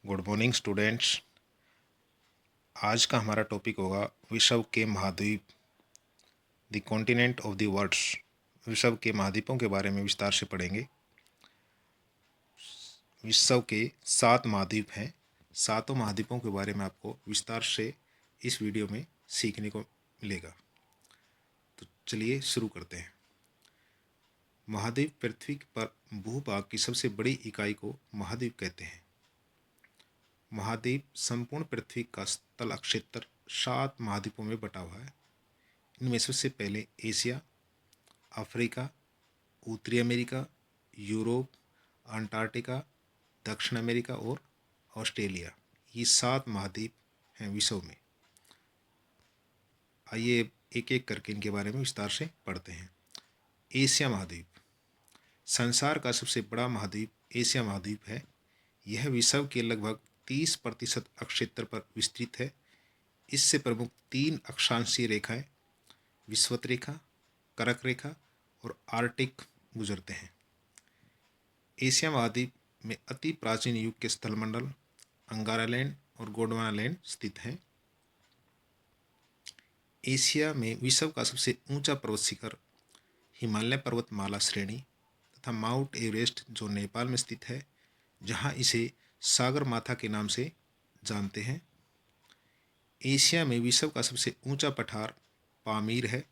Good morning students. आज का हमारा टॉपिक होगा विश्व के महाद्वीप, the continent of the worlds. विश्व के महाद्वीपों के बारे में विस्तार से पढ़ेंगे। विश्व के 7 महाद्वीप हैं। सातों महाद्वीपों के बारे में आपको विस्तार से इस वीडियो में सीखने को मिलेगा। तो चलिए शुरू करते हैं। महाद्वीप पृथ्वी पर भूभाग की सबसे बड़ी इकाई को महाद्वीप कहते हैं। महाद्वीप संपूर्ण पृथ्वी का तल क्षेत्र 7 महाद्वीपों में बटा हुआ है। इनमें सबसे पहले एशिया, अफ्रीका, उत्तरी अमेरिका, यूरोप, अंटार्कटिका, दक्षिण अमेरिका और ऑस्ट्रेलिया, ये 7 महाद्वीप हैं विश्व में। आइए एक एक करके इनके बारे में विस्तार से पढ़ते हैं। एशिया महाद्वीप संसार का सबसे बड़ा महाद्वीप एशिया महाद्वीप है। यह विश्व के लगभग 30% क्षेत्र पर विस्तृत है। इससे प्रमुख 3 अक्षांशीय रेखाएं विषुवत रेखा, कर्क रेखा और आर्कटिक गुजरते हैं। एशिया महाद्वीप में अति प्राचीन युग के स्थलमंडल अंगारा लैंड और गोंडवाना लैंड स्थित हैं। एशिया में विश्व का सबसे ऊंचा पर्वत शिखर हिमालय पर्वतमाला श्रेणी तथा माउंट एवरेस्ट जो नेपाल में स्थित है, जहां इसे सागर माथा के नाम से जानते हैं। एशिया में विश्व का सबसे ऊंचा पठार पामीर है।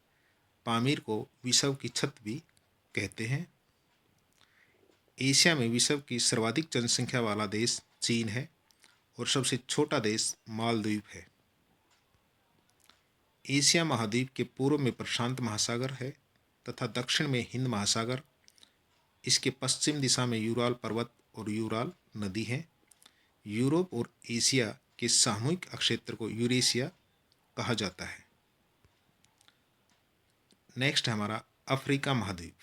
पामीर को विश्व की छत भी कहते हैं। एशिया में विश्व की सर्वाधिक जनसंख्या वाला देश चीन है और सबसे छोटा देश मालदीव है। एशिया महाद्वीप के पूर्व में प्रशांत महासागर है तथा दक्षिण में हिंद महासागर। इसके पश्चिम दिशा में यूराल पर्वत और यूराल नदी है। यूरोप और एशिया के सामूहिक क्षेत्र को यूरेशिया कहा जाता है। नेक्स्ट है हमारा अफ्रीका महाद्वीप।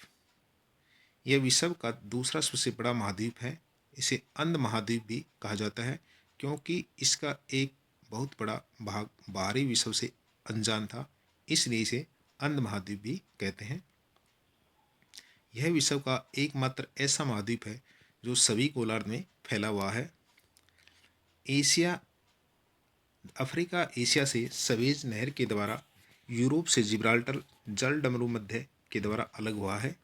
यह विश्व का दूसरा सबसे बड़ा महाद्वीप है। इसे अंध महाद्वीप भी कहा जाता है क्योंकि इसका एक बहुत बड़ा भाग बाहरी विश्व से अनजान था, इसलिए इसे अंध महाद्वीप भी कहते हैं। यह विश्व का एकमात्र ऐसा महाद्वीप है जो सभी गोलार्ध में फैला हुआ है। अफ्रीका एशिया से सवेज नहर के द्वारा, यूरोप से जिब्राल्टर जल डमरू मध्य के द्वारा अलग हुआ है।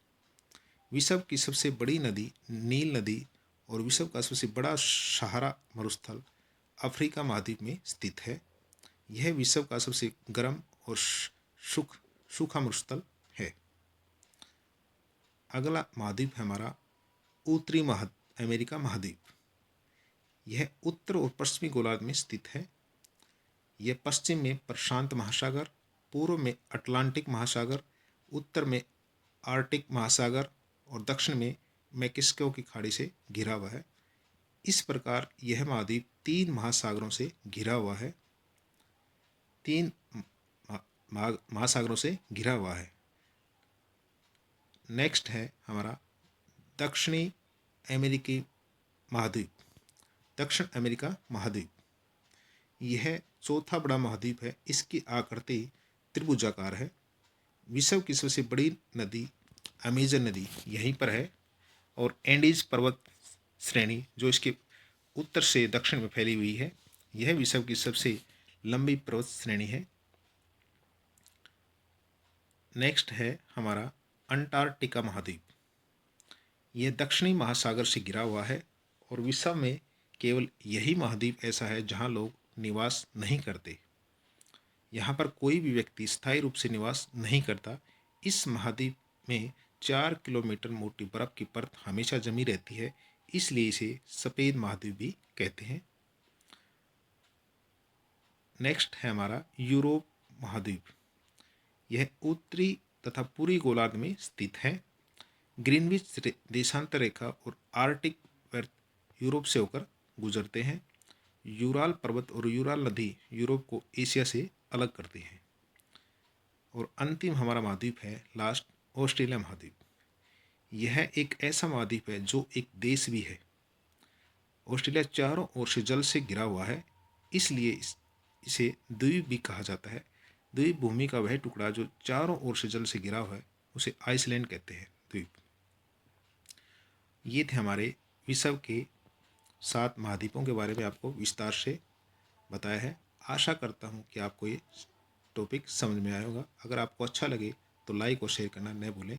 विश्व की सबसे बड़ी नदी नील नदी और विश्व का सबसे बड़ा सहारा मरुस्थल अफ्रीका महाद्वीप में स्थित है। यह विश्व का सबसे गर्म और सूखा मरुस्थल है। अगला महाद्वीप है हमारा उत्तरी अमेरिका महाद्वीप। यह उत्तर और पश्चिमी गोलार्ध में स्थित है। यह पश्चिम में प्रशांत महासागर, पूर्व में अटलांटिक महासागर, उत्तर में आर्कटिक महासागर और दक्षिण में मैक्सिको की खाड़ी से घिरा हुआ है। इस प्रकार यह महाद्वीप 3 महासागरों से घिरा हुआ है। 3 महासागरों से घिरा हुआ है। नेक्स्ट है हमारा दक्षिणी अमेरिकी महाद्वीप, दक्षिण अमेरिका महाद्वीप। यह चौथा बड़ा महाद्वीप है। इसकी आकृति त्रिभुजाकार है। विश्व की सबसे बड़ी नदी अमेजन नदी यहीं पर है और एंडीज पर्वत श्रेणी जो इसके उत्तर से दक्षिण में फैली हुई है, यह विश्व की सबसे लंबी पर्वत श्रेणी है। नेक्स्ट है हमारा अंटार्कटिका महाद्वीप। यह दक्षिणी महासागर से घिरा हुआ है और विश्व में केवल यही महाद्वीप ऐसा है जहां लोग निवास नहीं करते। यहाँ पर कोई भी व्यक्ति स्थायी रूप से निवास नहीं करता। इस महाद्वीप में 4 किलोमीटर मोटी बर्फ की परत हमेशा जमी रहती है, इसलिए इसे सफ़ेद महाद्वीप भी कहते हैं। नेक्स्ट है हमारा यूरोप महाद्वीप। यह उत्तरी तथा पूर्वी गोलार्ध में स्थित है। ग्रीनविच देशांतर रेखा और आर्कटिक वर्त यूरोप से होकर गुजरते हैं। यूराल पर्वत और यूराल नदी यूरोप को एशिया से अलग करती है। और अंतिम हमारा महाद्वीप है लास्ट ऑस्ट्रेलिया महाद्वीप। यह एक ऐसा महाद्वीप है जो एक देश भी है। ऑस्ट्रेलिया चारों ओर से जल से घिरा हुआ है, इसलिए इसे द्वीप भी कहा जाता है। द्वीप भूमि का वह टुकड़ा जो चारों ओर से जल से घिरा हुआ है उसे आइसलैंड कहते हैं, द्वीप। ये थे हमारे विश्व के 7 महाद्वीपों के बारे में आपको विस्तार से बताया है। आशा करता हूँ कि आपको ये टॉपिक समझ में आया होगा। अगर आपको अच्छा लगे तो लाइक और शेयर करना न भूलें।